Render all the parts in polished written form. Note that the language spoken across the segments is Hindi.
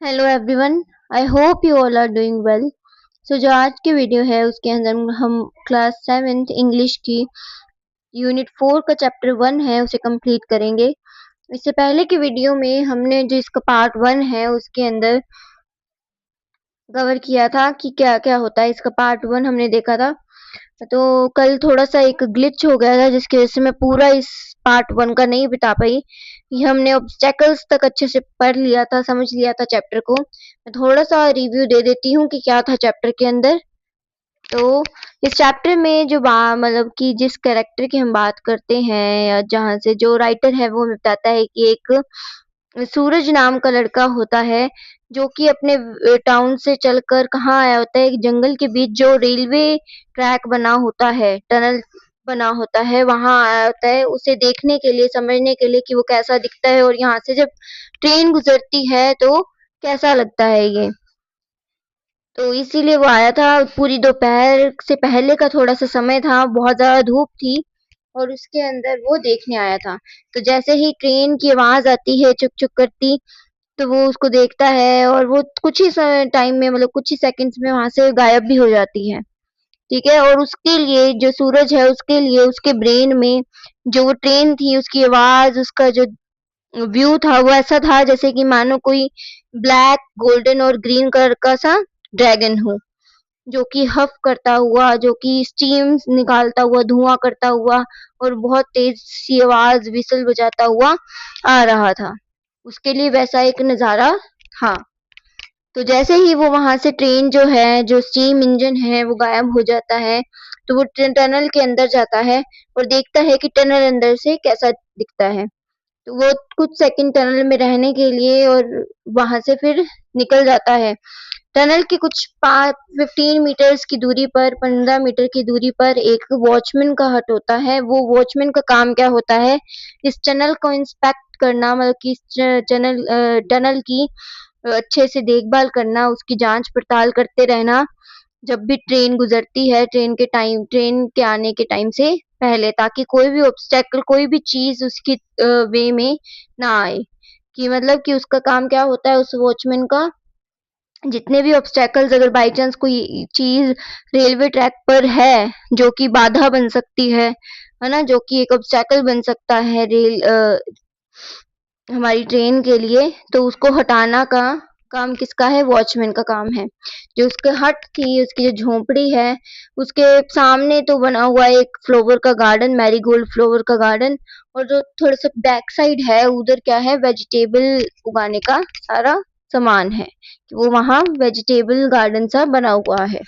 Hello everyone. I hope you all are doing well. जो आज की वीडियो है उसके अंदर हम क्लास 7th इंग्लिश की यूनिट 4 का चैप्टर 1 है उसे कंप्लीट करेंगे। इससे पहले की वीडियो में हमने जो इसका पार्ट 1 है उसके अंदर कवर किया था कि क्या क्या होता है। इसका पार्ट 1 हमने देखा था। तो कल थोड़ा सा एक ग्लिच हो गया था जिसकी वजह से मैं पूरा इस पार्ट 1 का नहीं बता पाई। ये हमने ऑब्स्टेकल्स तक अच्छे से पढ़ लिया था, समझ लिया था चैप्टर को। मैं थोड़ा सा रिव्यू दे देती हूँ कि क्या था चैप्टर के अंदर। तो इस चैप्टर में जो मतलब कि जिस कैरेक्टर की हम बात करते हैं या जहाँ से जो राइटर है वो हमें बताता है कि एक सूरज नाम का लड़का होता है जो कि अपने टाउन से चलकर कहाँ आया होता है, एक जंगल के बीच जो रेलवे ट्रैक बना होता है, टनल बना होता है, वहां आया होता है उसे देखने के लिए, समझने के लिए कि वो कैसा दिखता है और यहाँ से जब ट्रेन गुजरती है तो कैसा लगता है ये। तो इसीलिए वो आया था। पूरी दोपहर से पहले का थोड़ा सा समय था, बहुत ज्यादा धूप थी और उसके अंदर वो देखने आया था। तो जैसे ही ट्रेन की आवाज आती है चुक चुक करती, तो वो उसको देखता है और वो कुछ ही टाइम में, मतलब कुछ ही सेकंड्स में वहां से गायब भी हो जाती है। ठीक है। और उसके लिए जो सूरज है उसके लिए उसके ब्रेन में जो वो ट्रेन थी, उसकी आवाज, उसका जो व्यू था वो ऐसा था जैसे कि मानो कोई ब्लैक, गोल्डन और ग्रीन कलर का सा ड्रैगन हो, जो कि हफ करता हुआ, जो कि स्टीम निकालता हुआ, धुआं करता हुआ और बहुत तेज सी आवाज, विसल बजाता हुआ आ रहा था। उसके लिए वैसा एक नजारा था। तो जैसे ही वो वहां से ट्रेन जो है, जो स्टीम इंजन है, वो गायब हो जाता है, तो वो टनल के अंदर जाता है और देखता है कि टनल अंदर से कैसा दिखता है। तो वो कुछ सेकंड टनल में रहने के लिए और वहां से फिर निकल जाता है। टनल की कुछ 15 मीटर्स की दूरी पर, 15 मीटर की दूरी पर एक वॉचमैन का हट होता है। वो वॉचमैन का काम क्या होता है, इस टनल को इंस्पेक्ट करना, मतलब कि इस टनल की अच्छे से देखभाल करना, उसकी जांच पड़ताल करते रहना जब भी ट्रेन गुजरती है, ट्रेन के आने के टाइम से पहले, ताकि कोई भी ऑब्स्टेकल, कोई भी चीज उसकी वे में ना आए। कि मतलब कि उसका काम क्या होता है उस वॉचमैन का, जितने भी ऑब्स्टेकल्स, अगर बाई चांस कोई चीज रेलवे ट्रैक पर है जो कि बाधा बन सकती है ना, जो कि एक ऑब्स्टेकल बन सकता है हमारी ट्रेन के लिए, तो उसको हटाना का काम किसका है, वॉचमैन का काम है। जो उसके हट थी, उसकी जो झोपड़ी है, उसके सामने तो बना हुआ है एक फ्लावर का गार्डन, मैरीगोल्ड फ्लावर का गार्डन। और जो थोड़ा सा बैक साइड है उधर क्या है, वेजिटेबल उगाने का सारा सामान है, वो वहां वेजिटेबल गार्डन सा बना हुआ है।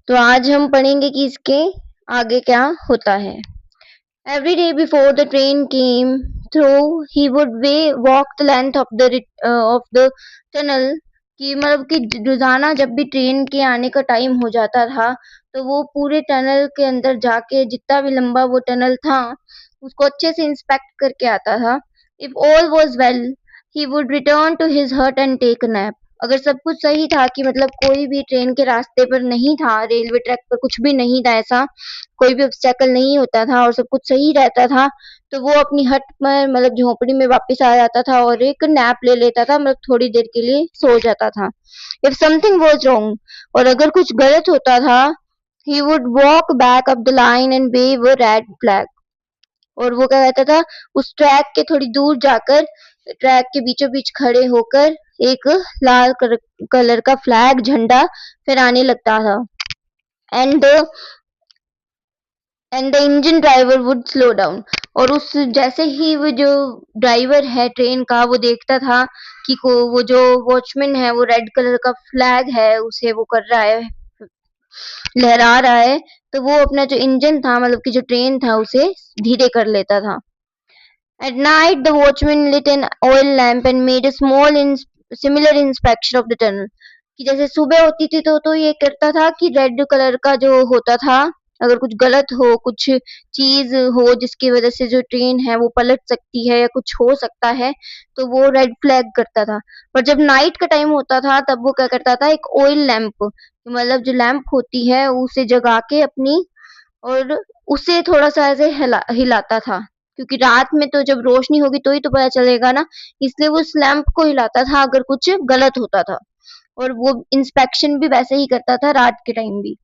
तो आज हम पढ़ेंगे कि इसके आगे क्या होता है। Every day before the train came through, he would walk the length of the tunnel। कि मतलब कि रोजाना जब भी ट्रेन के आने का टाइम हो जाता था तो वो पूरे टनल के अंदर जाके, जितना भी लंबा वो टनल था, उसको अच्छे से इंस्पेक्ट करके आता था। If all was well, he would return to his hut and take a nap। अगर सब कुछ सही था, कि मतलब कोई भी ट्रेन के रास्ते पर नहीं था, रेलवे ट्रैक पर कुछ भी नहीं था, ऐसा कोई भी ऑब्स्टेकल नहीं होता था और सब कुछ सही रहता था, तो वो अपनी हट में, मतलब झोपड़ी में वापस आ जाता था और एक नैप ले लेता था, मतलब थोड़ी देर के लिए सो जाता था। इफ समथिंग वाज रॉन्ग, और अगर कुछ गलत होता था, he would walk back up the line and wave a red flag. और वो क्या कहता था, उस ट्रैक के थोड़ी दूर जाकर, ट्रैक के बीचों बीच खड़े होकर एक लाल कलर का फ्लैग, झंडा फहराने लगता था। And the engine driver would slow down. और उस जैसे ही वो जो ड्राइवर है ट्रेन का, वो देखता था कि वो जो वॉचमैन है वो रेड कलर का फ्लैग है उसे वो कर रहा है, लहरा रहा है, तो वो अपना जो इंजन था, मतलब कि जो ट्रेन था, उसे धीरे कर लेता था। At night, the watchman lit an oil lamp and made a similar inspection of the tunnel। कि जैसे सुबह होती थी तो ये करता था कि रेड कलर का जो होता था, अगर कुछ गलत हो, कुछ चीज हो जिसकी वजह से जो ट्रेन है वो पलट सकती है या कुछ हो सकता है, तो वो रेड फ्लैग करता था। पर जब नाइट का टाइम होता था तब वो क्या करता था, एक ऑयल लैंप, मतलब जो लैंप होती है उसे जगा के अपनी, और उसे थोड़ा सा ऐसे हिलाता था, क्योंकि रात में तो जब रोशनी होगी तो ही तो पता चलेगा ना, इसलिए वो उस लैंप को हिलाता था अगर कुछ गलत होता था, और वो इंस्पेक्शन भी वैसे ही करता था रात के टाइम भी।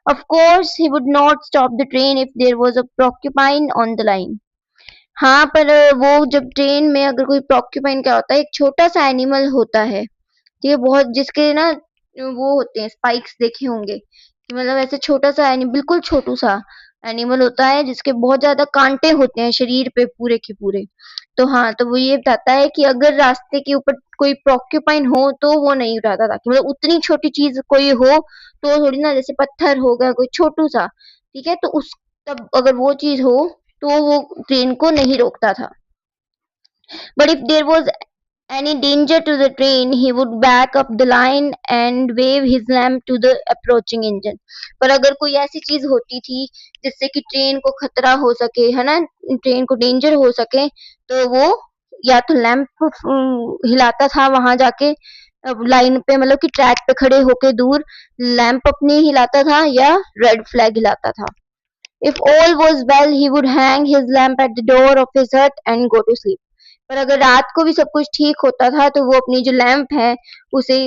Of course he would not stop the train if there was a porcupine on the line. हाँ, पर वो जब ट्रेन में अगर कोई प्रोक्यूपाइन क्या होता है, एक छोटा सा एनिमल होता है, ठीक है, बहुत जिसके ना वो होते हैं स्पाइक्स देखे होंगे, कि मतलब ऐसे छोटा सा बिल्कुल छोटू सा एनिमल होता है जिसके बहुत ज्यादा कांटे होते हैं शरीर पे पूरे के पूरे। तो हाँ, तो वो ये बताता है कि अगर रास्ते के ऊपर कोई प्रोक्यूपाइन हो तो वो नहीं उठाता था, कि मतलब उतनी छोटी चीज कोई हो तो थोड़ी ना, जैसे पत्थर हो गया कोई छोटू सा, ठीक है, तो उस तब अगर वो चीज हो तो वो ट्रेन को नहीं रोकता था। But if there was any danger to the train, he would back up the line and wave his lamp to the approaching engine. पर अगर कोई ऐसी चीज होती थी जिससे कि ट्रेन को खतरा हो सके, है ना, ट्रेन को डेंजर हो सके, तो वो या तो लैंप हिलाता था वहां जाके लाइन पे, मतलब कि ट्रैक पे खड़े होके दूर लैंप अपनी हिलाता था या रेड फ्लैग हिलाता था। If all was well, he would hang his lamp at the door of his hut and go to sleep. पर अगर रात को भी सब कुछ ठीक होता था तो वो अपनी जो लैंप है उसे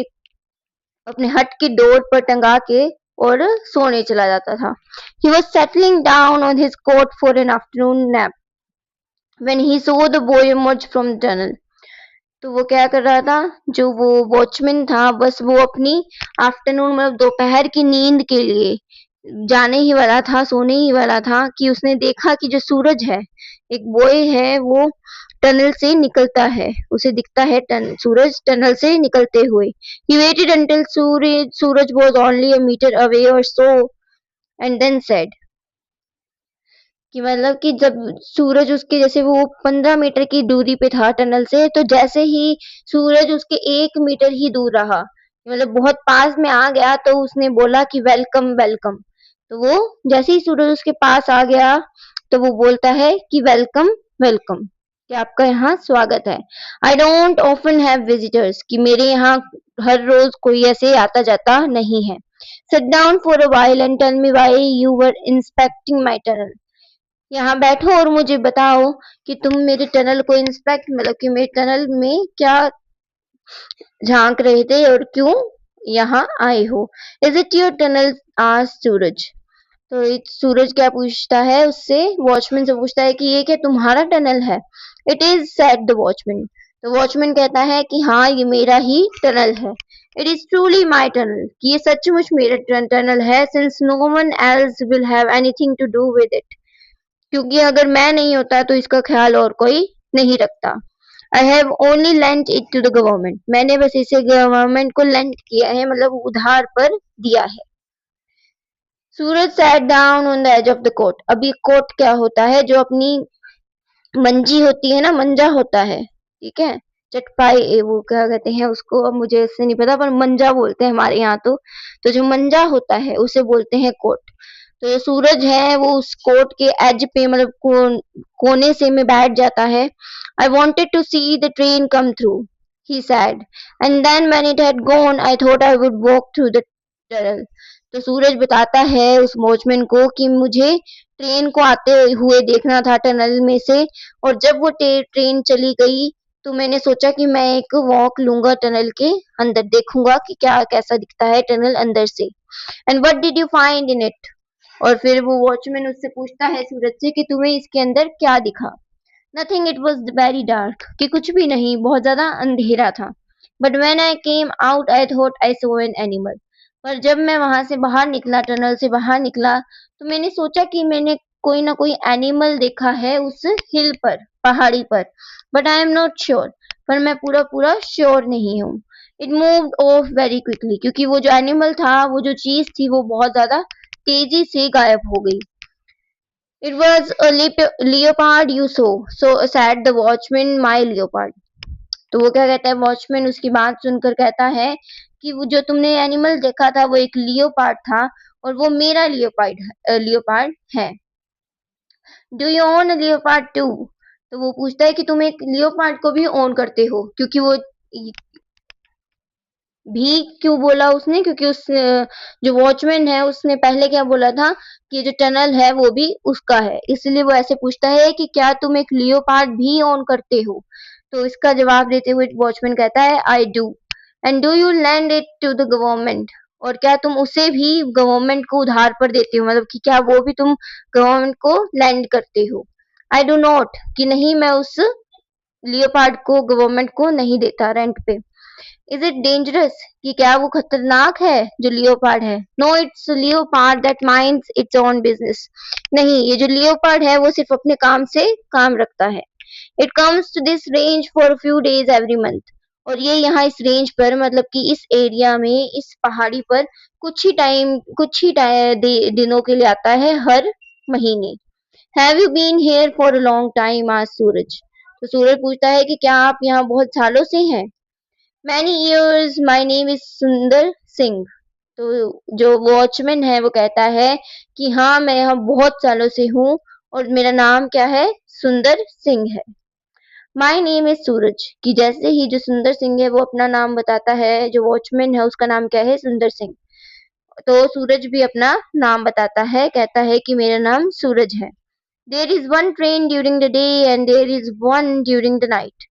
अपने हट की डोर पर टंगा के और सोने चला जाता था। He was settling down on his coat for an afternoon nap when he saw the boy emerge from the tunnel. तो वो क्या कर रहा था, जो वो वॉचमैन था, बस वो अपनी आफ्टरनून मतलब दोपहर की नींद के लिए जाने ही वाला था, सोने ही वाला था, कि उसने देखा कि जो सूरज है, एक बॉय है, वो टनल से निकलता है, उसे दिखता है सूरज टनल से निकलते हुए। He waited until Suraj was only a meter away or so and then said, कि मतलब कि जब सूरज उसके, जैसे वो 15 मीटर की दूरी पे था टनल से, तो जैसे ही सूरज उसके 1 मीटर ही दूर रहा, मतलब बहुत पास में आ गया, तो उसने बोला कि वेलकम वेलकम। तो वो जैसे ही सूरज उसके पास आ गया तो वो बोलता है कि वेलकम वेलकम, कि आपका यहाँ स्वागत है। I don't often have visitors, कि मेरे यहाँ हर रोज कोई ऐसे आता जाता नहीं है। Sit down for a while and tell me why you were inspecting my tunnel. यहाँ बैठो और मुझे बताओ कि तुम मेरे टनल को इंस्पेक्ट, मतलब कि मेरे टनल में क्या झांक रहे थे और क्यों यहाँ आए हो। इज इट योर टनल, आज सूरज। तो सूरज क्या पूछता है उससे, वॉचमैन से पूछता है कि ये क्या तुम्हारा टनल है। It is, said the watchman. तो वॉचमैन कहता है कि हाँ, ये मेरा ही टनल है। It is truly my tunnel, कि ये सचमुच मेरा टनल है, since no one else will have anything to do with it, क्योंकि अगर मैं नहीं होता तो इसका ख्याल और कोई नहीं रखता। I have only lent it to the government, मैंने बस इसे गवर्नमेंट को लेंट किया है, मतलब उधार पर दिया है। Suraj sat down on the edge of the cot. अभी कोट क्या होता है, जो अपनी मंजी होती है ना, मंजा होता है, ठीक है, चटपाई, वो क्या कहते हैं उसको, अब मुझे इससे नहीं पता, पर मंजा बोलते हैं हमारे यहाँ तो जो मंजा होता है उसे बोलते हैं कोट। तो जो सूरज है वो उस कोट के एज पे, मतलब कोने से में बैठ जाता है। I wanted to see the train come through, he said, and then when it had gone I thought I would walk through the tunnel. तो सूरज बताता है उस वॉचमैन को कि मुझे ट्रेन को आते हुए देखना था टनल में से, और जब वो ट्रेन चली गई तो मैंने सोचा कि मैं एक वॉक लूंगा टनल के अंदर, देखूंगा कि क्या कैसा दिखता है टनल अंदर से। And what did you find in it. और फिर वो वॉचमैन उससे पूछता है सूरज से कि तुम्हें इसके अंदर क्या दिखा। Nothing, it was very dark, कि कुछ भी नहीं, बहुत ज्यादा अंधेरा था। But when I came out I thought I so an animal. पर जब मैं वहां से बाहर निकला, टनल से बाहर निकला, तो मैंने सोचा कि मैंने कोई ना कोई एनिमल देखा है उस हिल पर, पहाड़ी पर। But I am not sure, पर मैं पूरा पूरा श्योर नहीं हूँ। It moved of very quickly, क्योंकि वो जो एनिमल था, वो जो चीज थी, वो बहुत ज्यादा तेजी से गायब हो गई। It was a leopard you so sad the watchman, my leopard. तो वो क्या कहता है, वॉचमैन उसकी बात सुनकर कहता है कि वो जो तुमने एनिमल देखा था वो एक लियोपार्ड था, और वो मेरा लियोपार्ड है। Do you own a leopard too. तो वो पूछता है कि तुम एक लियोपार्ड को भी ओन करते हो, क्योंकि वो भी क्यों बोला उसने, क्योंकि उस जो वॉचमैन है उसने पहले क्या बोला था कि जो टनल है वो भी उसका है, इसलिए वो ऐसे पूछता है कि क्या तुम एक लियोपार्ड भी ओन करते हो। तो इसका जवाब देते हुए वॉचमैन कहता है I do, and do you lend it to the government, और क्या तुम उसे भी गवर्नमेंट को उधार पर देते हो, मतलब कि क्या वो भी तुम गवर्नमेंट को लैंड करते हो। आई डू नॉट, कि नहीं मैं उस लियोपार्ड को गवर्नमेंट को नहीं देता रेंट पे। इज इट डेंजरस, कि क्या वो खतरनाक है जो लियोपार्ड है। No it's leopard that minds its own business, नहीं ये जो लियोपार्ड है वो सिर्फ अपने काम से काम रखता है। It comes to this range for few days every month, और ये यहाँ इस रेंज पर मतलब कि इस एरिया में इस पहाड़ी पर कुछ ही दिनों के लिए आता है हर महीने। Have you been here for a long time, आज सूरज। तो सूरज पूछता है कि क्या आप यहाँ बहुत सालों से हैं। Many years, my name is सुंदर सिंह। तो जो वॉचमैन है वो कहता है कि हाँ मैं यहाँ बहुत सालों से हूँ, और मेरा नाम क्या है, सुंदर सिंह है। माई नेम इज सूरज, कि जैसे ही जो सुंदर सिंह है वो अपना नाम बताता है, जो वॉचमैन है उसका नाम क्या है, सुंदर सिंह। तो सूरज भी अपना नाम बताता है, कहता है कि मेरा नाम सूरज है। There is one train during the day and there is one during the night.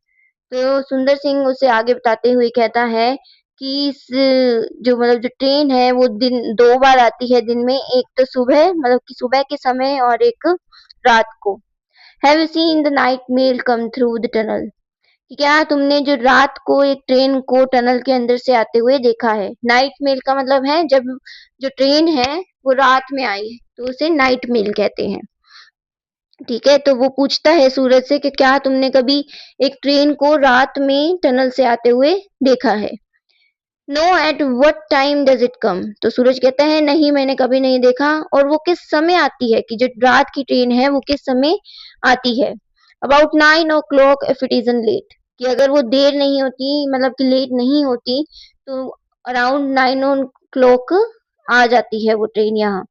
तो सुंदर सिंह उसे आगे बताते हुए कहता है कि इस जो मतलब जो ट्रेन है वो दिन दो बार आती है दिन में, एक तो सुबह मतलब कि सुबह के समय और एक रात को। Have you seen the night mail come through the tunnel, कि क्या तुमने जो रात को एक ट्रेन को टनल के अंदर से आते हुए देखा है। नाइट मेल का मतलब है जब जो ट्रेन है वो रात में आई है तो उसे नाइट मेल कहते हैं। ठीक है, तो वो पूछता है सूरज से कि क्या तुमने कभी एक ट्रेन को रात में टनल से आते हुए देखा है। No, at what time does it come. तो सूरज कहता है नहीं मैंने कभी नहीं देखा, और वो किस समय आती है, कि जो रात की ट्रेन है वो किस समय आती है। About 9 o'clock if it isn't late, कि अगर वो देर नहीं होती मतलब कि लेट नहीं होती तो अराउंड 9 o'clock आ जाती है वो ट्रेन यहाँ।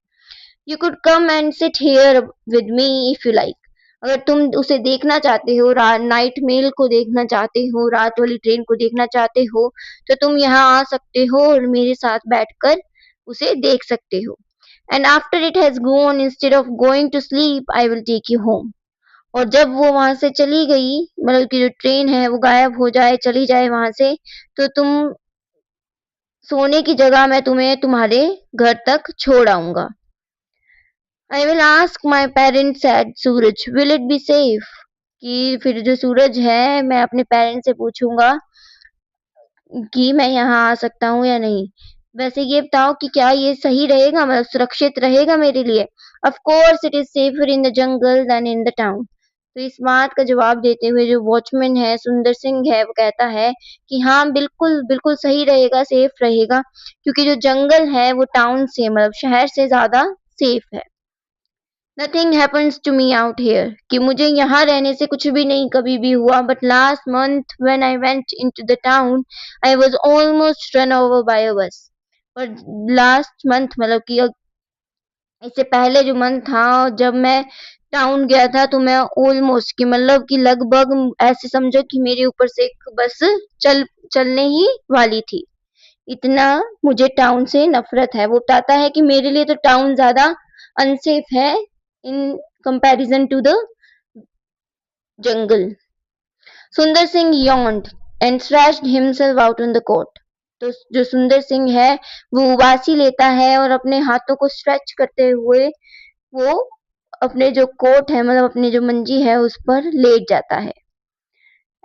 You could come and sit here with me if you like, अगर तुम उसे देखना चाहते हो, नाइट मेल को देखना चाहते हो, रात वाली ट्रेन को देखना चाहते हो, तो तुम यहाँ आ सकते हो और मेरे साथ बैठकर उसे देख सकते हो। And after it has gone, instead of going to sleep I will take you home, और जब वो वहां से चली गई मतलब कि जो ट्रेन है वो गायब हो जाए, चली जाए वहां से, तो तुम सोने की जगह मैं तुम्हें तुम्हारे घर तक छोड़ आऊंगा। I will ask my parents, said Suraj, will it be safe, कि फिर जो सूरज है मैं अपने पेरेंट्स से पूछूंगा कि मैं यहाँ आ सकता हूँ या नहीं। वैसे ये बताओ कि क्या ये सही रहेगा, मतलब सुरक्षित रहेगा मेरे लिए। Of course it is safer in the jungle than in the town. तो इस बात का जवाब देते हुए जो वॉचमैन है सुंदर सिंह है वो कहता है कि हाँ बिल्कुल बिल्कुल सही रहेगा, सेफ रहेगा, क्योंकि जो जंगल है वो टाउन से मतलब शहर से ज्यादा सेफ है। Nothing happens to me out here, कि मुझे यहाँ रहने से कुछ भी नहीं कभी भी हुआ, but last month when I went into the town I was almost run over by a bus. पर लास्ट मंथ मतलब कि इससे पहले जो मंथ था जब मैं टाउन गया था तो मैं ऑलमोस्ट कि मतलब कि लगभग ऐसे समझो कि मेरे ऊपर से एक बस चल चलने ही वाली थी। इतना मुझे टाउन से नफरत है। वो बताता है कि मेरे लिए तो टाउन ज्यादा अनसेफ है in comparison to the jungle. Sundar Singh yawned and stretched himself out on the coat. तो जो सुंदर सिंह है वो उबासी लेता है और अपने हाथों को स्ट्रेच करते हुए वो अपने जो कोट है मतलब अपनी जो मंजी है उस पर लेट जाता है।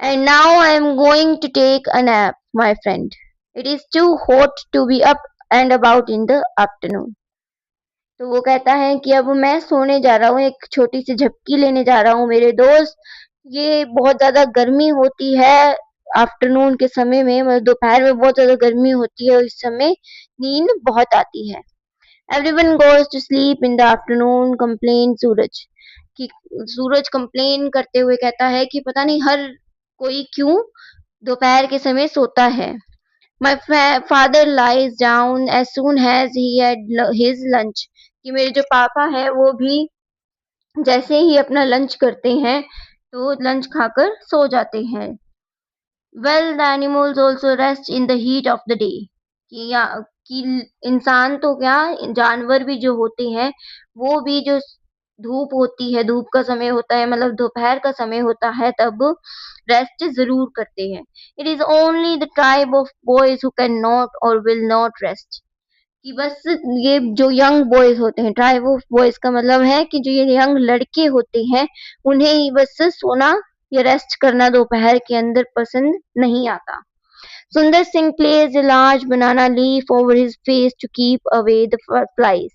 And now I am going to take a nap, my friend. It is too hot to be up and about in the afternoon. तो वो कहता है कि अब मैं सोने जा रहा हूँ, एक छोटी सी झपकी लेने जा रहा हूँ मेरे दोस्त। ये बहुत ज्यादा गर्मी होती है आफ्टरनून के समय में, मतलब दोपहर में बहुत ज्यादा गर्मी होती है और इस समय नींद बहुत आती है। Everyone goes to sleep in the afternoon, complain Suraj, कि सूरज कंप्लेन करते हुए कहता है कि पता नहीं हर कोई क्यों दोपहर के समय सोता है। My father lies down as soon as he had his lunch, कि मेरे जो पापा है वो भी जैसे ही अपना लंच करते हैं तो लंच खाकर सो जाते हैं। Well the animals also rest in the heat of the day. कि इंसान तो क्या, जानवर भी जो होते हैं वो भी जो धूप होती है, धूप का समय होता है, मतलब दोपहर का समय होता है, तब रेस्ट जरूर करते हैं। It is only the tribe of boys who can not और विल नॉट रेस्ट। कि बस ये जो यंग बॉयज होते हैं, ट्राइब ऑफ बॉयज का मतलब है कि जो ये यंग लड़के होते हैं उन्हें ही बस सोना या रेस्ट करना दोपहर के अंदर पसंद नहीं आता। सुंदर Singh placed a large banana leaf over his face to keep away the flies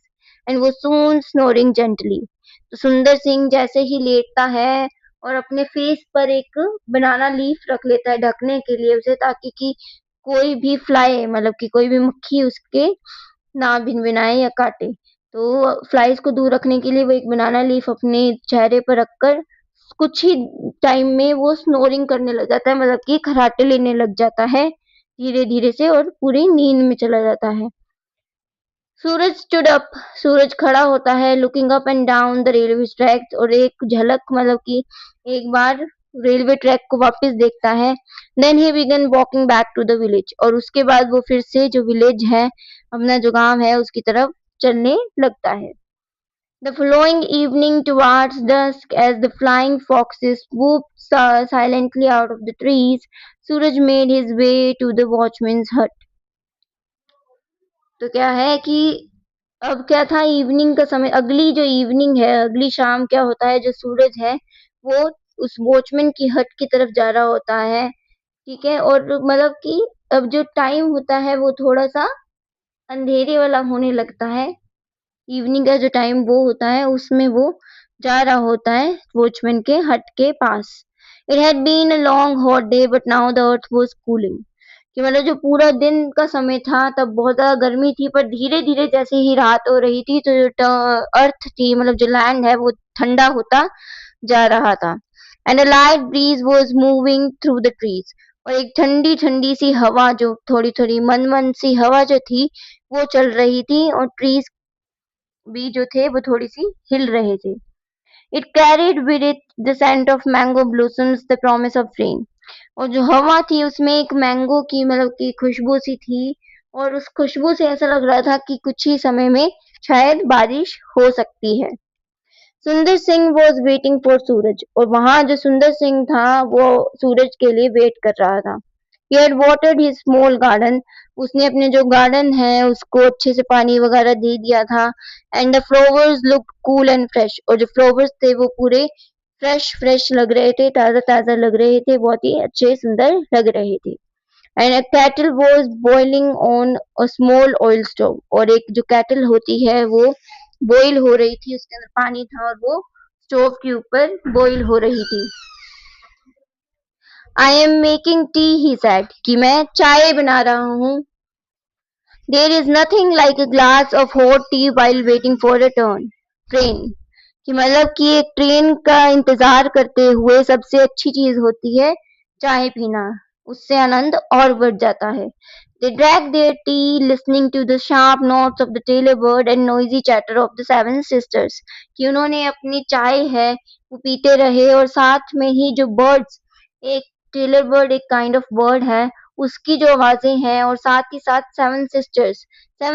and was soon snoring gently। तो सुंदर सिंह जैसे ही लेटता है और अपने फेस पर एक बनाना लीफ रख लेता है ढकने के लिए उसे, ताकि कि कोई भी फ्लाई, मतलब कि कोई भी मक्खी उसके ना भिनभिनाए या काटे। तो फ्लाइज को दूर रखने के लिए वो एक बनाना लीफ अपने चेहरे पर रखकर कुछ ही टाइम में वो स्नोरिंग करने लग जाता है, मतलब कि खर्राटे लेने लग जाता है धीरे धीरे से, और पूरी नींद में चला जाता है। सूरज स्टूड अप, सूरज खड़ा होता है, looking up and down the railway track, और एक झलक, मतलब कि एक बार रेलवे ट्रैक को वापस देखता है। Then he began walking back to the village, और उसके बाद वो फिर से जो विलेज है, अपना जो गांव है, उसकी तरफ चलने लगता है। The following evening, towards dusk, as the flying foxes swooped silently out of the trees, Suraj made his way to the watchman's hut। तो क्या है कि अब क्या था, इवनिंग का समय, अगली जो इवनिंग है, अगली शाम क्या होता है, जो सूरज है वो उस वॉचमैन की हट की तरफ जा रहा होता है। ठीक है, और मतलब कि अब जो टाइम होता है वो थोड़ा सा अंधेरे वाला होने लगता है। इवनिंग का जो टाइम वो होता है उसमें वो जा रहा होता है वॉचमैन के हट के पास। It had been a long hot day but now the earth was cooling. कि मतलब जो पूरा दिन का समय था तब बहुत ज्यादा गर्मी थी, पर धीरे धीरे जैसे ही रात हो रही थी तो जो अर्थ थी, मतलब जो लैंड है, वो ठंडा होता जा रहा था। And a light breeze was moving through the trees, और एक ठंडी ठंडी सी हवा, जो थोड़ी थोड़ी मन मन सी हवा जो थी वो चल रही थी, और ट्रीज भी जो थे वो थोड़ी सी हिल रहे थे। It carried with it the scent of mango blossoms, the promise of rain. और जो हवा थी उसमें एक मैंगो की, मतलब की खुशबू सी थी, और उस खुशबू से ऐसा लग रहा था कि कुछ ही समय में शायद बारिश हो सकती है। सुंदर सिंह वॉज वेटिंग फॉर सूरज, और वहां जो सुंदर सिंह था वो सूरज के लिए वेट कर रहा था। He had watered his small garden, उसने अपने जो गार्डन है उसको अच्छे से पानी वगैरह दे दिया था। And the flowers look cool and fresh, और जो फ्लावर्स थे वो पूरे फ्रेश फ्रेश लग रहे थे, ताज़ा ताज़ा लग रहे थे, बहुत ही अच्छे सुंदर लग रहे थे। And a cattle was boiling on a small oil stove, और एक जो कैटल होती है वो बॉईल हो रही थी, उसके अंदर पानी था और वो स्टोव के ऊपर बॉईल हो रही थी। I am making tea, he said, कि मैं चाय बना रहा हूँ। There is nothing like a glass of hot tea while waiting for a train. कि मतलब कि एक ट्रेन का इंतजार करते हुए सबसे अच्छी चीज होती है चाय पीना, उससे आनंद और बढ़ जाता है। They drank their tea, listening to the sharp notes of the tailor bird and noisy chatter of the seven sisters। कि उन्होंने अपनी चाय है वो पीते रहे, और साथ में ही जो बर्ड्स, एक टेलर बर्ड एक काइंड ऑफ बर्ड है, उसकी जो आवाजें हैं, और साथ ही साथ सेवन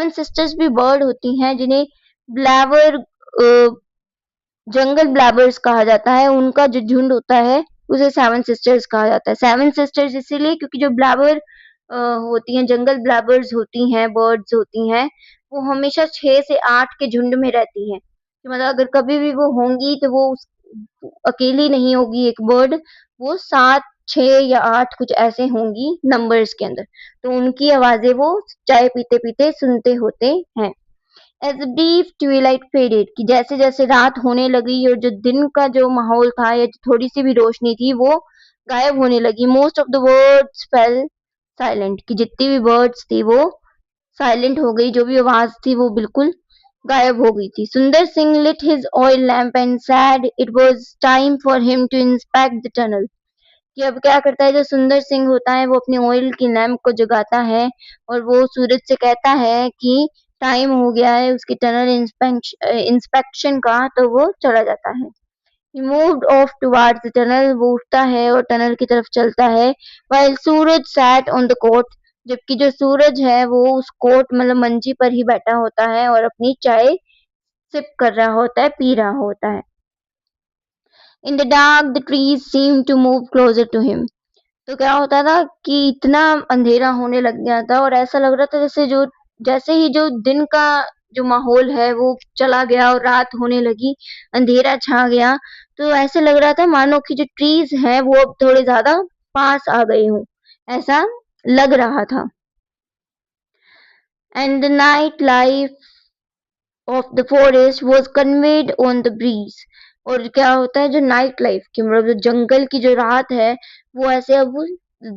सिस्टर्स भी बर्ड होती हैं जिन्हें ब्लैवर, जंगल ब्लैबर्स कहा जाता है। उनका जो झुंड होता है उसे सेवन सिस्टर्स कहा जाता है। सेवन सिस्टर्स इसीलिए क्योंकि जो ब्लैबर होती हैं, जंगल ब्लैबर्स होती हैं, बर्ड्स होती हैं, वो हमेशा 6 से 8 के झुंड में रहती हैं। तो मतलब अगर कभी भी वो होंगी तो वो अकेली नहीं होगी एक बर्ड, वो 7, 6 या 8 कुछ ऐसे होंगी नंबर्स के अंदर। तो उनकी आवाजें वो चाय पीते पीते सुनते होते हैं। एज ब्रीफ ट्विलाइट फेडेड, कि जैसे जैसे रात होने लगी और जो दिन का जो माहौल था या जो थोड़ी सी भी रोशनी थी वो गायब होने लगी, most of the words fail silent, कि जितनी भी वर्ड्स थी वो साइलेंट हो गई, जो भी आवाज थी वो बिल्कुल गायब हो गई थी। Sundar Singh lit his oil lamp and said it was time for him to inspect the tunnel. कि अब क्या करता है जो सुंदर सिंह होता है, वो अपने ऑयल की लैंप को जगाता है और वो सूरज से कहता है कि टाइम हो गया है उसकी टनल इंस्पेक्शन का, तो वो चला जाता है। He moved off towards the tunnel. वो उठता है और टनल की तरफ चलता है. While Suraj sat on the court. जबकि जो सूरज है वो उस कोर्ट मतलब मंजी पर ही बैठा होता है और अपनी चाय सिप कर रहा होता है, पी रहा होता है. In the dark, the trees seemed to move closer to him. तो क्या होता था कि इतना अंधेरा होने लग गया था और ऐसा लग रहा था जैसे ही जो दिन का जो माहौल है वो चला गया और रात होने लगी, अंधेरा छा गया, तो ऐसे लग रहा था मानो कि जो ट्रीज हैं वो अब थोड़े ज्यादा पास आ गए हों, ऐसा लग रहा था. And the night life of the forest was conveyed on the breeze. और क्या होता है जो नाइट लाइफ की मतलब जो जंगल की जो रात है वो ऐसे अब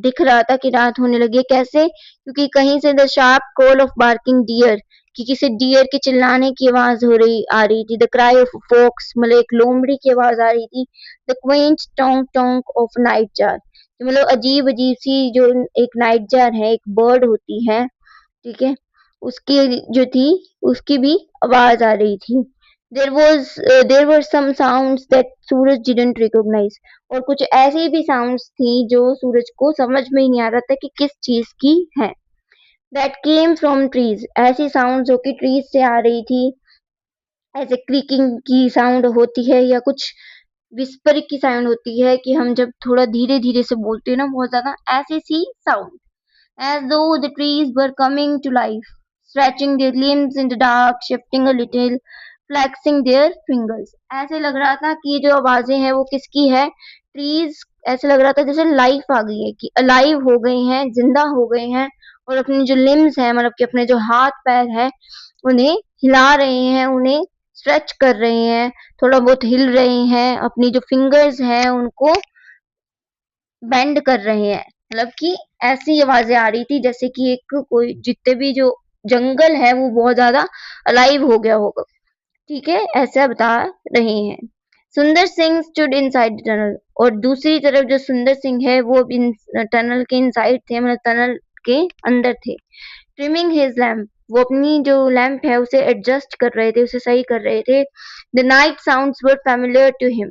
दिख रहा था कि रात होने लगी है. कैसे? क्योंकि कहीं से the sharp call of barking deer, कि किसी डियर के चिल्लाने की आवाज आ रही थी. द क्राई ऑफ फॉक्स मतलब एक लोमड़ी की आवाज आ रही थी. The Quint Tonk Tonk of night jar, मतलब अजीब अजीब सी जो एक नाइट जार है, एक बर्ड होती है, ठीक है, उसकी जो थी उसकी भी आवाज आ रही थी. There were some sounds that Suraj didn't recognize. और कुछ ऐसी भी sounds थी जो सूरज को समझ में ही नहीं आ रहा था कि किस चीज की है. That came from trees. ऐसी sounds जो कि trees से आ रही थी, ऐसे creaking की sound होती है या कुछ whisper की sound होती है कि हम जब थोड़ा धीरे धीरे से बोलते हैं ना बहुत ज्यादा, ऐसी सी sound. As though the trees were coming to life, stretching their limbs in the dark, shifting a little, flexing their fingers. ऐसे लग रहा था कि ये जो आवाजें हैं वो किसकी है. ट्रीज ऐसे लग रहा था जैसे लाइफ आ गई है, कि अलाइव हो गए हैं, जिंदा हो गए हैं और अपने जो लिम्स हैं मतलब कि अपने जो हाथ पैर हैं उन्हें हिला रहे हैं, उन्हें स्ट्रेच कर रहे हैं, थोड़ा बहुत हिल रहे हैं, अपनी जो फिंगर्स हैं उनको बेंड कर रहे हैं. मतलब कि ऐसी आवाजें आ रही थी जैसे कि एक कोई जितने भी जो जंगल है वो बहुत ज्यादा अलाइव हो गया होगा, ठीक है, ऐसा बता रहे हैं. सुंदर सिंह स्टूड इनसाइड टनल. और दूसरी तरफ जो सुंदर सिंह है वो इन टनल के इनसाइड थे, मतलब टनल के अंदर थे. ट्रिमिंग हिज लैम्प, वो अपनी जो लैम्प है उसे एडजस्ट कर रहे थे, उसे सही कर रहे थे. The night sounds were familiar to him.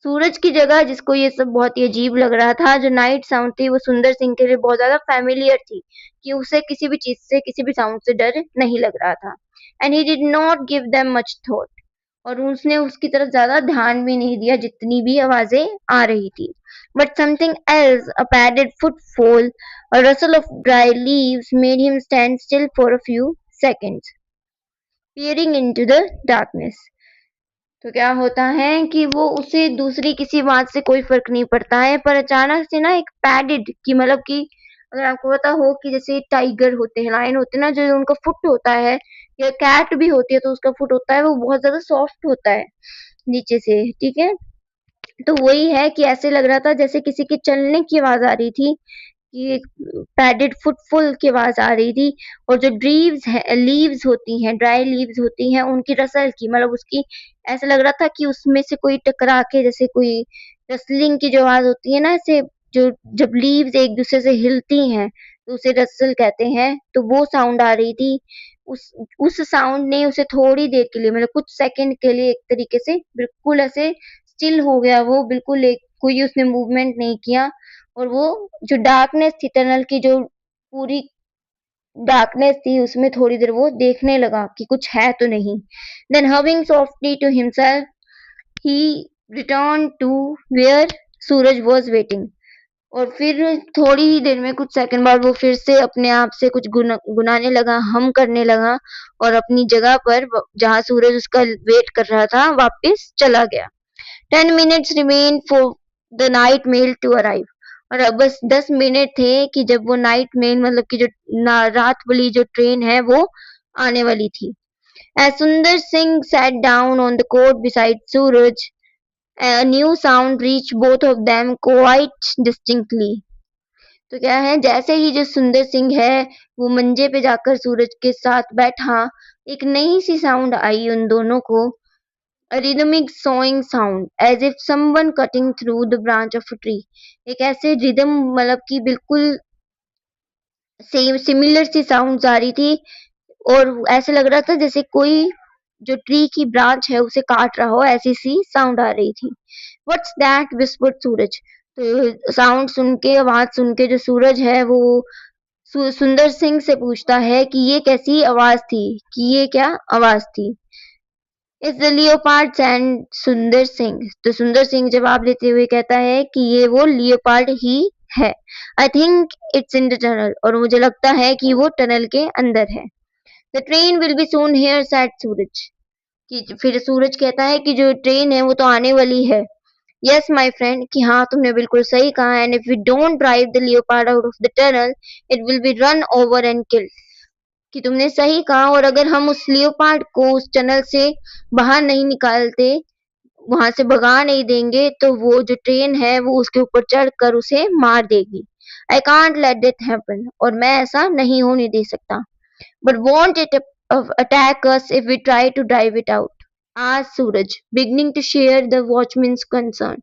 Suraj की जगह जिसको ये सब बहुत ही अजीब लग रहा था, जो नाइट साउंड थी वो सुंदर सिंह के लिए बहुत ज्यादा फैमिलियर थी, कि उसे किसी भी चीज से किसी भी साउंड से डर नहीं लग रहा था. And he did not give them much thought. और उसने उसकी तरफ ज्यादा ध्यान भी नहीं दिया जितनी भी आवाजें आ रही थी. But something else, a padded footfall, a rustle of dry leaves made him stand still for a few seconds, peering into the darkness. तो क्या होता है कि वो उसे दूसरी किसी बात से कोई फर्क नहीं पड़ता है, पर अचानक से ना एक पैडेड की मतलब कि अगर आपको पता हो कि जैसे टाइगर होते हैं, लायन होते हैं ना, जो उनका फुट होता है, या कैट भी होती है तो उसका फुट होता है वो बहुत ज्यादा सॉफ्ट होता है नीचे से, ठीक है. तो वही है कि ऐसे लग रहा था जैसे किसी के चलने की आवाज आ रही थी, कि पैडेड फुटफॉल की आवाज आ रही थी. और जो ड्रीव्स है लीव्स होती हैं, ड्राई लीव्स होती हैं, उनकी रसल की मतलब उसकी ऐसा लग रहा था कि उसमें से कोई टकरा के, जैसे कोई रसलिंग की जो आवाज होती है ना, ऐसे जो जब लीव्स एक दूसरे से हिलती हैं तो उसे रसल कहते हैं, तो वो साउंड आ रही थी. उस उस साउंड ने उसे थोड़ी देर के लिए मतलब कुछ सेकंड के लिए एक तरीके से बिल्कुल ऐसे स्टिल हो गया, वो बिल्कुल एक कोई उसने मूवमेंट नहीं किया. और वो जो डार्कनेस थी टनल की, जो पूरी डार्कनेस थी, उसमें थोड़ी देर वो देखने लगा कि कुछ है तो नहीं. Then having softly to himself he return to where Suraj was waiting. और फिर थोड़ी ही देर में कुछ सेकंड बाद वो फिर से अपने आप से कुछ गुनाने लगा, हम करने लगा और अपनी जगह पर जहाँ सूरज उसका वेट कर रहा था वापस चला गया. 10 minutes remained for the night mail to arrive. और अब बस 10 मिनट थे कि जब वो नाइट मेल मतलब कि जो रात वाली जो ट्रेन है वो आने वाली थी. As Sundar Singh sat down on the court beside Suraj, a new sound reached both of them quite distinctly. तो क्या है, जैसे ही जो सुंदर सिंह है वो मंजे पे जाकर सूरज के साथ बैठा, एक नई सी साउंड आई उन दोनों को. A rhythmic sawing sound, as if someone cutting through the branch of a tree. एक ऐसे रिदम मतलब कि बिल्कुल सेम सिमिलर सी साउंड आ रही थी और ऐसे लग रहा था जैसे कोई जो ट्री की ब्रांच है उसे काट रहा हो, ऐसी सी साउंड आ रही थी। व्हाट्स दैट विस्पर्ड सूरज। तो साउंड सुन के, आवाज सुन के जो सूरज है वो सुंदर सिंह से पूछता है कि ये कैसी आवाज थी, कि ये क्या आवाज थी। इज द लियोपार्ड एंड सुंदर सिंह। तो सुंदर सिंह जवाब देते हुए कहता है कि ये वो लियोपार्ड ही है। I think it's in the tunnel. और मुझे लगता है कि वो टनल के अंदर है। The train will be soon here said Suraj. कि फिर सूरज कहता है कि जो ट्रेन है वो तो आने वाली है। यस माय फ्रेंड, कि हाँ तुमने बिल्कुल सही कहा। And if we don't drive the leopard out of the tunnel it will be run over and killed. कि तुमने सही कहा, और अगर हम उस लियोपार्ड को उस टनल से बाहर नहीं निकालते, वहां से भगा नहीं देंगे, तो वो जो ट्रेन है वो उसके ऊपर चढ़कर उसे मार देगी। I can't let that happen. और मैं ऐसा नहीं होने दे सकता। But won't it attack us if we try to drive it out. आज Suraj beginning to share the watchman's concern.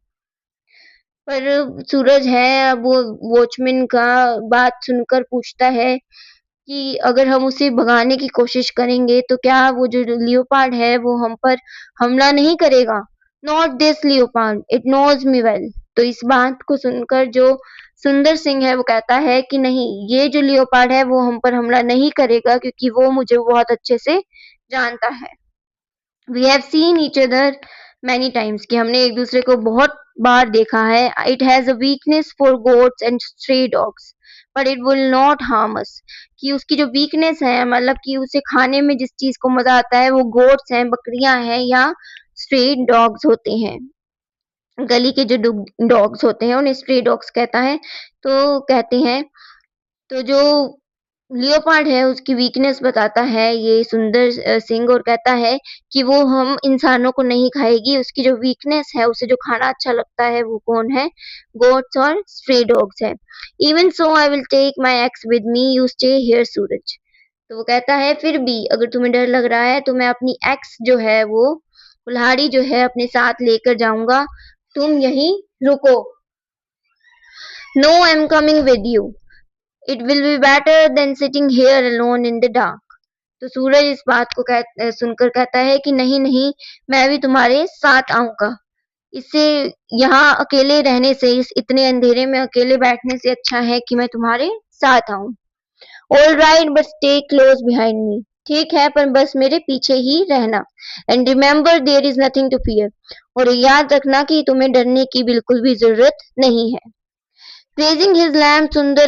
पर सूरज है, अब वो वॉचमैन का बात सुनकर पूछता है कि अगर हम उसे भगाने की कोशिश करेंगे तो क्या वो जो लियोपार्ड है वो हम पर हमला नहीं करेगा। Not this leopard, it knows me well. तो इस बात को सुनकर जो सुंदर सिंह है वो कहता है कि नहीं, ये जो लियोपार्ड है वो हम पर हमला नहीं करेगा, क्योंकि वो मुझे बहुत अच्छे से जानता है। We have seen each other many times. कि हमने एक दूसरे को बहुत बार देखा है। It has a weakness for goats and stray dogs but it will not harm us. कि उसकी जो वीकनेस है, मतलब कि उसे खाने में जिस चीज को मजा आता है वो गोट्स हैं, बकरियां हैं, या स्ट्रे डॉग्स होते हैं। गली के जो डॉग्स होते हैं उन्हें स्ट्रे डॉग्स कहता है। तो कहते हैं, तो जो लियोपार्ड है उसकी वीकनेस बताता है ये सुंदर सिंह, और कहता है कि वो हम इंसानों को नहीं खाएगी। उसकी जो वीकनेस है, उसे जो खाना अच्छा लगता है वो कौन है, गोट्स और स्ट्रे डॉग्स है। Even so I will take my axe with me, you stay here Suraj. तो वो कहता है फिर भी अगर तुम्हें डर लग रहा है तो मैं अपनी एक्स जो है वो कुल्हाड़ी जो है अपने साथ लेकर जाऊंगा, तुम यहीं रुको। No I am coming with you, it will be better than sitting here alone in the dark. तो सूरज इस बात को सुनकर कहता है कि नहीं नहीं, मैं भी तुम्हारे साथ आऊंगा। इससे यहाँ अकेले रहने से, इस इतने अंधेरे में अकेले बैठने से अच्छा है कि मैं तुम्हारे साथ आऊं। All right but stay close behind me. ठीक है, पर बस मेरे पीछे ही रहना। And remember there is nothing to fear. और याद रखना कि तुम्हें डरने की बिल्कुल भी जरूरत नहीं है। Raising his lamp, Sundar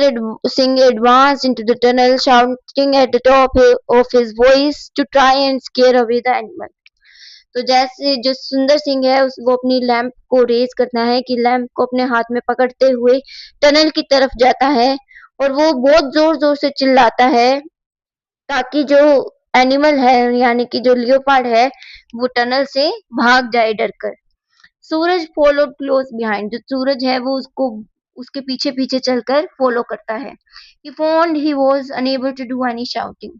Singh advanced into the tunnel, shouting at the top of his voice to try and scare away the animal. तो जैसे जो सुंदर सिंह है वो अपनी लैंप को रेज करता है, कि लैंप को अपने हाथ में पकड़ते हुए टनल की तरफ जाता है, और वो बहुत जोर जोर से चिल्लाता है ताकि जो एनिमल है, यानी कि जो लियोपार्ड है, वो टनल से भाग जाए डरकर। सूरज फॉलोड क्लोज बिहाइंड। जो सूरज है वो उसको उसके पीछे पीछे चलकर फॉलो करता है। He found he was unable to do any shouting।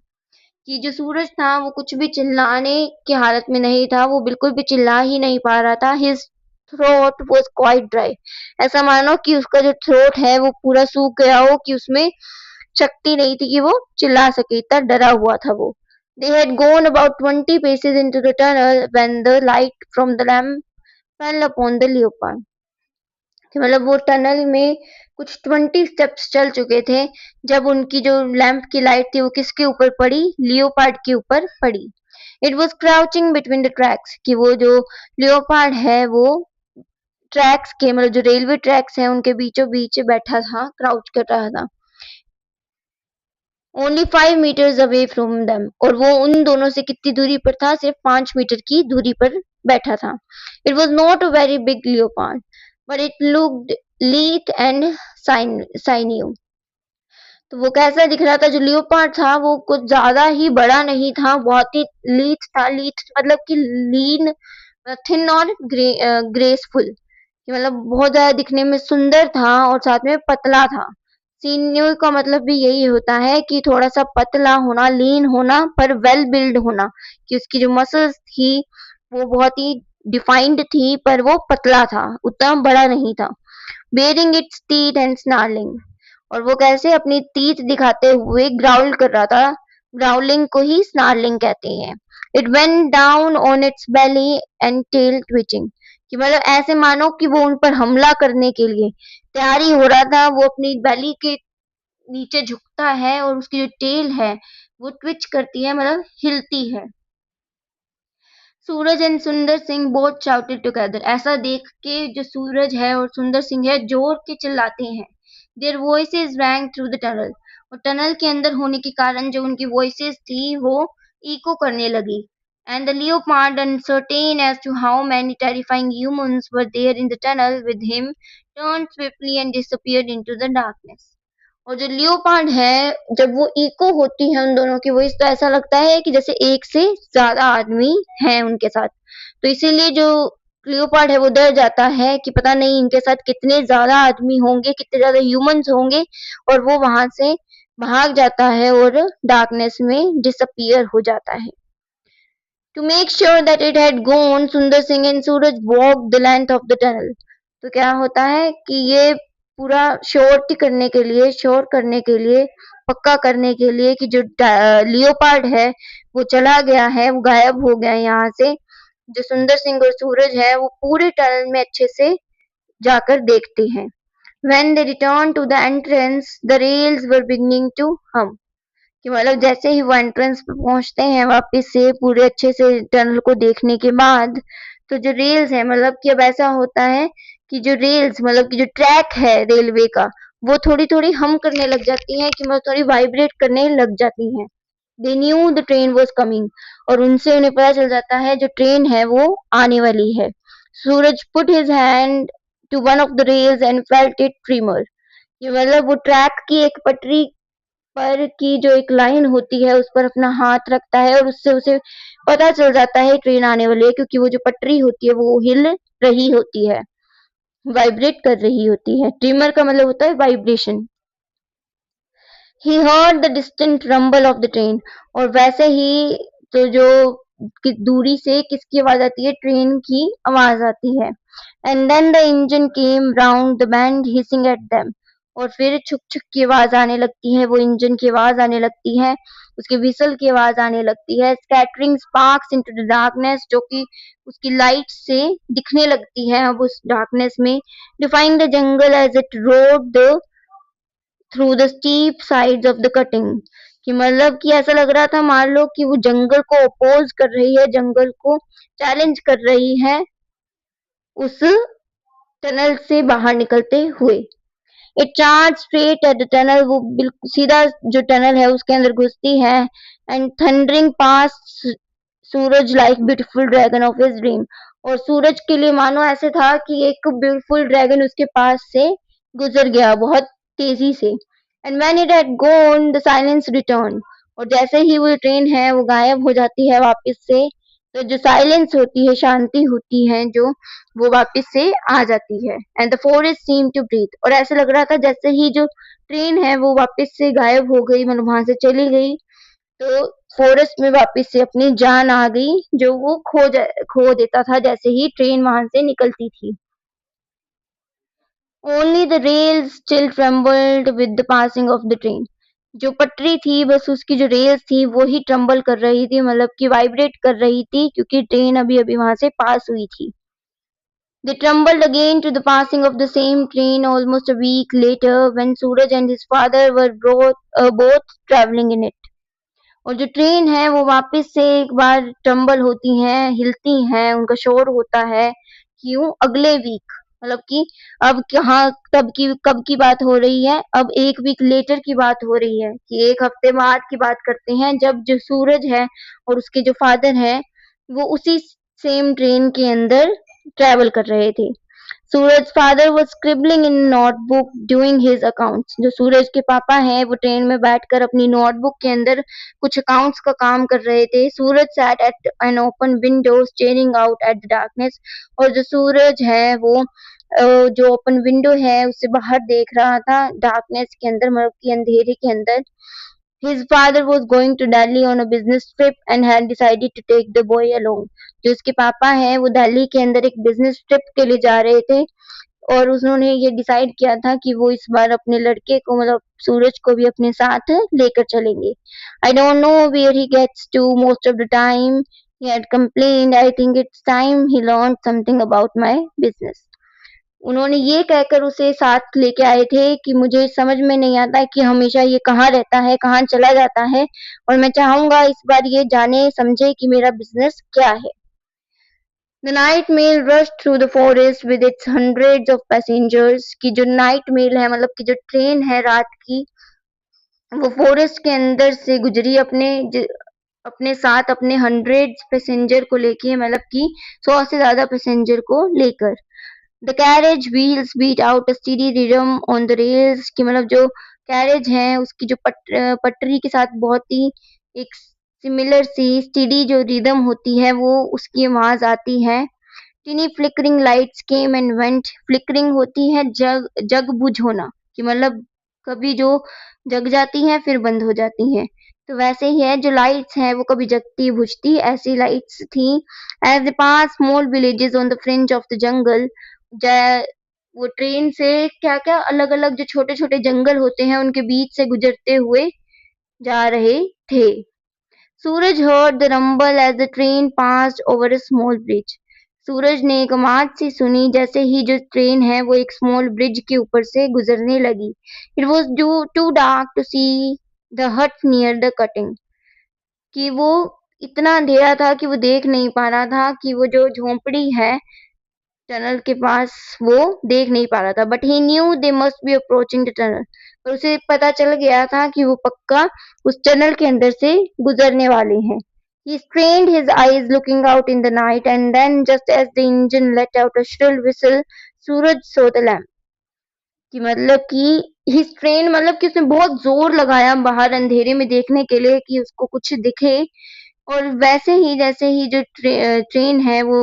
कि जो सूरज था वो कुछ भी चिल्लाने की हालत में नहीं था, वो बिल्कुल भी चिल्ला ही नहीं पा रहा था। His throat was quite dry। ऐसा मानो कि उसका जो थ्रोट है वो पूरा सूख गया हो, कि उसमें शक्ति नहीं थी कि वो चिल्ला सके, इतना डरा हुआ था वो। They had gone about 20 paces into the tunnel when the light from the lamp fell upon the leopard। कि मतलब वो टनल में कुछ 20 स्टेप्स चल चुके थे जब उनकी जो लैंप की लाइट थी वो किसके ऊपर पड़ी, लियोपार्ड के ऊपर पड़ी। It was crouching between the tracks. कि वो जो लियोपार्ड है वो ट्रैक्स के, मतलब जो रेलवे ट्रैक्स हैं उनके बीचों बीच बैठा था, क्राउच कर रहा था। Only 5 meters away from them. और वो उन दोनों से कितनी दूरी पर था, सिर्फ 5 मीटर की दूरी पर बैठा था। It was not a very big leopard but it looked lithe and sinewy. तो वो कैसा दिख रहा था, जो लियोपार्ड था वो कुछ ज्यादा ही बड़ा नहीं था, बहुत ही लीथ था। लीथ मतलब कि लीन, थिन और ग्रेसफुल। मतलब बहुत ज्यादा दिखने में सुंदर था और साथ में पतला था। सीनियर का मतलब भी यही होता है कि थोड़ा सा पतला होना, लीन होना, पर वेल बिल्ड होना। कि उसकी जो मसल्स थी वो बहुत ही डिफाइंड थी, पर वो पतला था, उतना बड़ा नहीं था। Baring its teeth and snarling. और वो कैसे अपनी टीथ दिखाते हुए ग्राउल कर रहा था। ग्राउलिंग को ही स्नार्लिंग कहते हैं। It went down on its belly and tail twitching. कि मतलब ऐसे मानो कि वो उन पर हमला करने के लिए तैयारी हो रहा था। वो अपनी बेली के नीचे झुकता है और उसकी जो टेल है वो ट्विच करती है, मतलब हिलती है। सूरज एंड सुंदर सिंह बोथ शाउटेड टुगेदर। ऐसा देख के जो सूरज है और सुंदर सिंह है जोर के चिल्लाते हैं। There voices wrong through the tunnel. और टनल के अंदर होने के कारण जो उनकी वॉइसेस थी वो इको करने लगी। And the leopard, uncertain as to how many terrifying humans were there in the tunnel with him, turned swiftly and disappeared into the darkness. और जो लियोपार्ड है, जब वो इको होती है उन दोनों की वॉइस, तो ऐसा लगता है कि जैसे एक से ज्यादा आदमी हैं उनके साथ। तो इसीलिए जो लियोपार्ड है वो डर जाता है कि पता नहीं इनके साथ कितने ज्यादा आदमी होंगे, कितने ज्यादा ह्यूमंस होंगे, और वो वहां से भाग जाता है और डार्कनेस में डिसअपियर हो जाता है। To make sure that it had gone, Sundar Singh and Suraj walked the length of the tunnel. तो क्या होता है कि ये पूरा श्योर करने के लिए, पक्का करने के लिए कि जो लियोपार्ड है वो चला गया है, वो गायब हो गया है यहाँ से, जो सुंदर सिंह और सूरज है वो पूरे टनल में अच्छे से जाकर देखते हैं। When they returned to the entrance, the rails were beginning to hum. कि मतलब जैसे ही वो एंट्रेंस पे पहुंचते हैं वापस से पूरे अच्छे से टनल को देखने के बाद, तो जो रेल्स है, मतलब कि अब ऐसा होता है कि जो रेल्स, मतलब कि जो ट्रैक है रेलवे का, वो थोड़ी थोड़ी हम करने लग जाती हैं, कि मतलब थोड़ी वाइब्रेट करने लग जाती हैं। They knew the train was coming. और उनसे उन्हें पता चल जाता है जो ट्रेन है वो आने वाली है। Suraj put his hand to one of the rails and felt it tremor. ये मतलब वो ट्रैक की एक पटरी पर की जो एक लाइन होती है उस पर अपना हाथ रखता है, और उससे उसे पता चल जाता है ट्रेन आने वाली है, क्योंकि वो जो पटरी होती है वो हिल रही होती है, वाइब्रेट कर रही होती है। ट्रिमर का मतलब होता है vibration. He heard the distant rumble of the train. और वैसे ही तो जो दूरी से किसकी आवाज आती है, ट्रेन की आवाज आती है। And then the engine came round the bend hissing at them. और फिर छुक छुक की आवाज आने लगती है, वो इंजन की आवाज आने लगती है, उसके विसल की आवाज आने लगती है। Scattering sparks into the darkness, जो कि उसकी लाइट से दिखने लगती है अब उस डार्कनेस में। Defying the jungle as it roared the through the steep sides of the cutting. कि मतलब कि ऐसा लग रहा था, मान लो कि वो जंगल को अपोज कर रही है, जंगल को चैलेंज कर रही है उस टनल से बाहर निकलते हुए। It charge straight at the tunnel. वो बिल्कुल सीधा जो टनल है उसके अंदर घुसती है। And thundering pass Suraj like beautiful dragon of his dream. और सूरज के लिए मानो ऐसे था कि एक ब्यूटीफुल ड्रैगन उसके पास से गुजर गया बहुत तेजी से। And when it had gone the silence return. और जैसे ही वो ट्रेन है वो गायब हो जाती है वापस से, तो जो साइलेंस होती है, शांति होती है जो, वो वापस से आ जाती है। And the forest seem to breathe. और ऐसा लग रहा था जैसे ही जो ट्रेन है वो वापस से गायब हो गई, मतलब वहां से चली गई, तो फॉरेस्ट में वापस से अपनी जान आ गई, जो वो खो देता था जैसे ही ट्रेन वहां से निकलती थी। Only the rails still trembled with the passing of the train. जो पटरी थी बस उसकी जो रेल्स थी वो ही ट्रम्बल कर रही थी, मतलब कि वाइब्रेट कर रही थी, क्योंकि ट्रेन अभी अभी वहां से पास हुई थी। They trembled again to the passing of the same train almost a week later when Suraj and his father were both traveling in it. और जो ट्रेन है वो वापस से एक बार ट्रम्बल होती हैं, हिलती हैं, उनका शोर होता है। क्यों? अगले वीक, मतलब कि अब कहाँ, कब की बात हो रही है, अब एक वीक लेटर की बात हो रही है, कि एक हफ्ते बाद की बात करते हैं, जब जो सूरज है और उसके जो फादर है वो उसी सेम ट्रेन के अंदर ट्रेवल कर रहे थे। सूरज father was scribbling in notebook doing his accounts। जो सूरज के पापा हैं वो ट्रेन में बैठकर अपनी नोटबुक के अंदर कुछ अकाउंट्स का काम कर रहे थे। सूरज sat at an open window staring out at the darkness। और जो सूरज है वो जो ओपन विंडो है उससे बाहर देख रहा था डार्कनेस के अंदर, मतलब कि अंधेरे के अंदर। His father was going to Delhi on a business trip and had decided to take the boy along। जो उसके पापा हैं वो दिल्ली के अंदर एक बिजनेस ट्रिप के लिए जा रहे थे, और उन्होंने ये डिसाइड किया था कि वो इस बार अपने लड़के को, मतलब सूरज को भी अपने साथ लेकर चलेंगे। I don't know where he gets to most of the time He had complained, I think it's time he learned something about my business. उन्होंने ये कहकर उसे साथ लेके आए थे कि मुझे समझ में नहीं आता कि हमेशा ये कहाँ रहता है, कहाँ चला जाता है, और मैं चाहूंगा इस बार ये जाने समझे कि मेरा बिजनेस क्या है. The night mail rushed through the forest with its hundreds of passengers. कि जो नाइट मेल है मतलब कि जो ट्रेन है रात की, वो फॉरेस्ट के अंदर से गुजरी अपने साथ अपने हंड्रेड्स पैसेंजर को लेके, मतलब कि 100 से ज्यादा पैसेंजर को लेकर. The carriage wheels beat out a steady rhythm on the rails. कि मतलब जो कैरेज है उसकी जो पटरी के साथ बहुत ही एक सिमिलर सी स्टेडी जो रिदम होती है वो उसकी आवाज आती है. Tiny flickering lights came and went. Flickering होती है जग बुझ होना, कि मतलब कभी जो जग जाती है फिर बंद हो जाती है, तो वैसे ही है जो लाइट्स है वो कभी जगती बुझती, ऐसी लाइट्स थी. As they pass small villages on the fringe of the jungle. वो ट्रेन से क्या क्या अलग अलग जो छोटे छोटे जंगल होते हैं उनके बीच से गुजरते हुए जा रहे थे. सूरज heard the rumble as the train passed over a small bridge. सूरज ने एक आवाज सी सुनी जैसे ही जो ट्रेन है वो एक स्मॉल ब्रिज के ऊपर से गुजरने लगी. It was too dark to see the hut near the cutting. कि वो इतना अंधेरा था कि वो देख नहीं पा रहा था कि वो जो झोंपड़ी है टनल के पास वो देख नहीं पा रहा था. But he new they must be approaching the tunnel. पर उसे पता चल गया था कि वो पक्का उस टनल के अंदर से गुजरने वाले हैं. He strained his eyes looking out in the night, and then just as the engine let out a shrill whistle, Suraj saw the lamp. कि मतलब कि he strained मतलब कि उसने बहुत जोर लगाया बाहर अंधेरे में देखने के लिए कि उसको कुछ दिखे, और वैसे ही जैसे ही जो ट्रेन है वो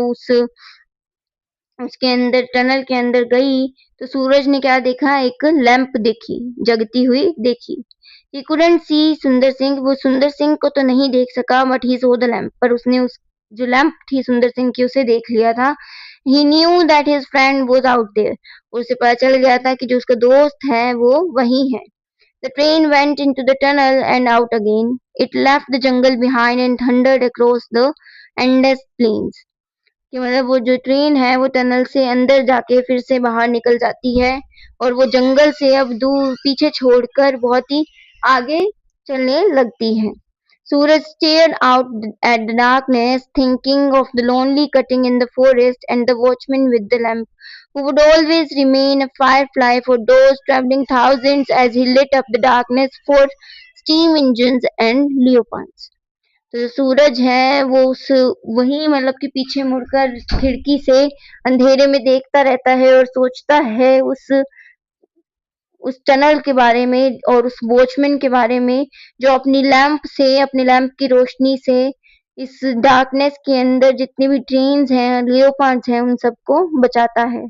उसके अंदर टनल के अंदर गई तो सूरज ने क्या देखा, एक लैंप देखी, जगती हुई देखी. He couldn't see सुंदर सिंह. वो सुंदर सिंह को तो नहीं देख सका, but he saw the lamp. पर उसने उस जो लैंप थी सुंदर सिंह की उसे देख लिया था. He knew that his friend was out there. उसे पता चल गया था कि जो उसका दोस्त है वो वही है. The train went into the tunnel and out again. It left the jungle behind and thundered across the endless plains. कि मतलब वो जो ट्रेन है वो टनल से अंदर जाके फिर से बाहर निकल जाती है और वो जंगल से अब दूर पीछे छोड़कर बहुत ही आगे चलने लगती है. सूरज stared out at the darkness, thinking of the lonely cutting in the forest and the watchman with the lamp, who would always remain a firefly for those traveling thousands as he lit up the darkness for steam engines and leopards. तो जो सूरज है वो उस वही मतलब कि पीछे मुड़कर खिड़की से अंधेरे में देखता रहता है और सोचता है उस टनल के बारे में और उस वॉचमैन के बारे में जो अपनी लैंप की रोशनी से इस डार्कनेस के अंदर जितनी भी ट्रेन्स हैं, लियोपार्ड्स हैं, उन सबको बचाता है,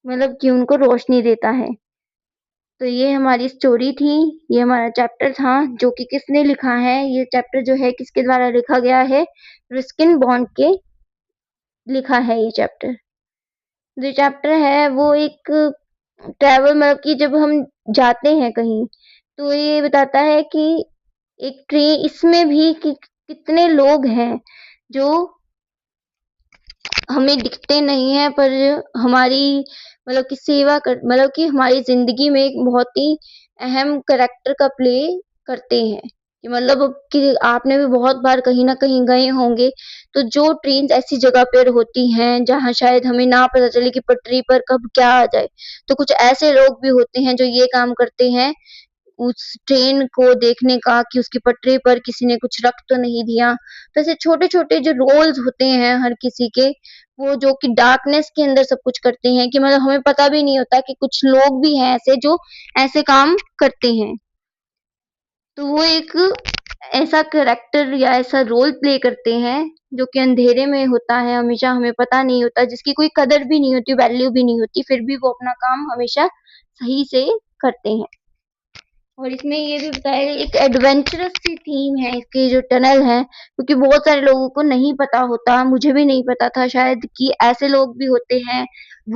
मतलब कि उनको रोशनी देता है. तो ये हमारी स्टोरी थी, ये हमारा चैप्टर था जो कि किसने लिखा है, ये चैप्टर जो है किसके द्वारा लिखा गया है, रस्किन बॉन्ड के लिखा है ये चैप्टर. जो चैप्टर है वो एक ट्रैवल मतलब कि जब हम जाते हैं कहीं तो ये बताता है कि एक ट्रेन इसमें भी कि कितने लोग हैं जो हमें दिखते नहीं है पर हमारी मतलब कि सेवा कर मतलब कि हमारी जिंदगी में एक बहुत ही अहम कैरेक्टर का प्ले करते हैं. कि मतलब कि आपने भी बहुत बार कहीं ना कहीं गए होंगे तो जो ट्रेन ऐसी जगह पर होती हैं जहां शायद हमें ना पता चले कि पटरी पर कब क्या आ जाए, तो कुछ ऐसे लोग भी होते हैं जो ये काम करते हैं उस ट्रेन को देखने का कि उसकी पटरी पर किसी ने कुछ रख तो नहीं दिया. तो ऐसे छोटे-छोटे जो रोल्स होते हैं हर किसी के, वो जो कि डार्कनेस के अंदर सब कुछ करते हैं कि मतलब हमें पता भी नहीं होता कि कुछ लोग भी हैं ऐसे जो ऐसे काम करते हैं. तो वो एक ऐसा कैरेक्टर या ऐसा रोल प्ले करते हैं जो कि अंधेरे में होता है, हमेशा हमें पता नहीं होता, जिसकी कोई कदर भी नहीं होती, वैल्यू भी नहीं होती, फिर भी वो अपना काम हमेशा सही से करते हैं. और इसमें ये भी बताया गया एक एडवेंचरस सी थीम है इसकी जो टनल है, क्योंकि बहुत सारे लोगों को नहीं पता होता, मुझे भी नहीं पता था शायद कि ऐसे लोग भी होते हैं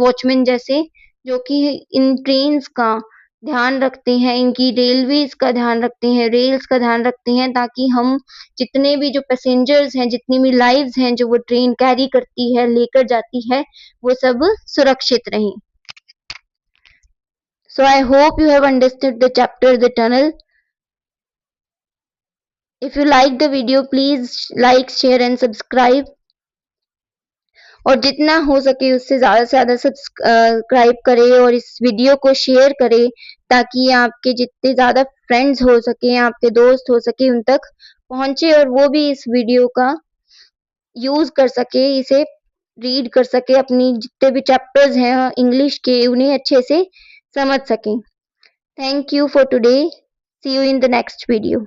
वॉचमैन जैसे जो कि इन ट्रेन्स का ध्यान रखते हैं, इनकी रेलवेज का ध्यान रखते हैं, रेल्स का ध्यान रखते हैं, ताकि हम जितने भी जो पैसेंजर्स हैं, जितनी भी लाइव्स हैं जो वो ट्रेन कैरी करती है, लेकर जाती है, वो सब सुरक्षित रहें। So I hope you have understood the chapter The Tunnel. If you like the video, please like, share and subscribe. और जितना हो सके उससे ज़्यादा से ज़्यादा सब्सक्राइब करें और इस वीडियो को शेयर करें, ताकि आपके जितने ज़्यादा फ्रेंड्स हो सके, आपके दोस्त हो सके, उन तक पहुंचे और वो भी इस वीडियो का यूज़ कर सके, इसे रीड कर सके, अपनी जितने भी चैप्टर्स हैं इंग्लिश के उन्हें अच्छे से समझ सकें। Thank you for today. See you in the next video.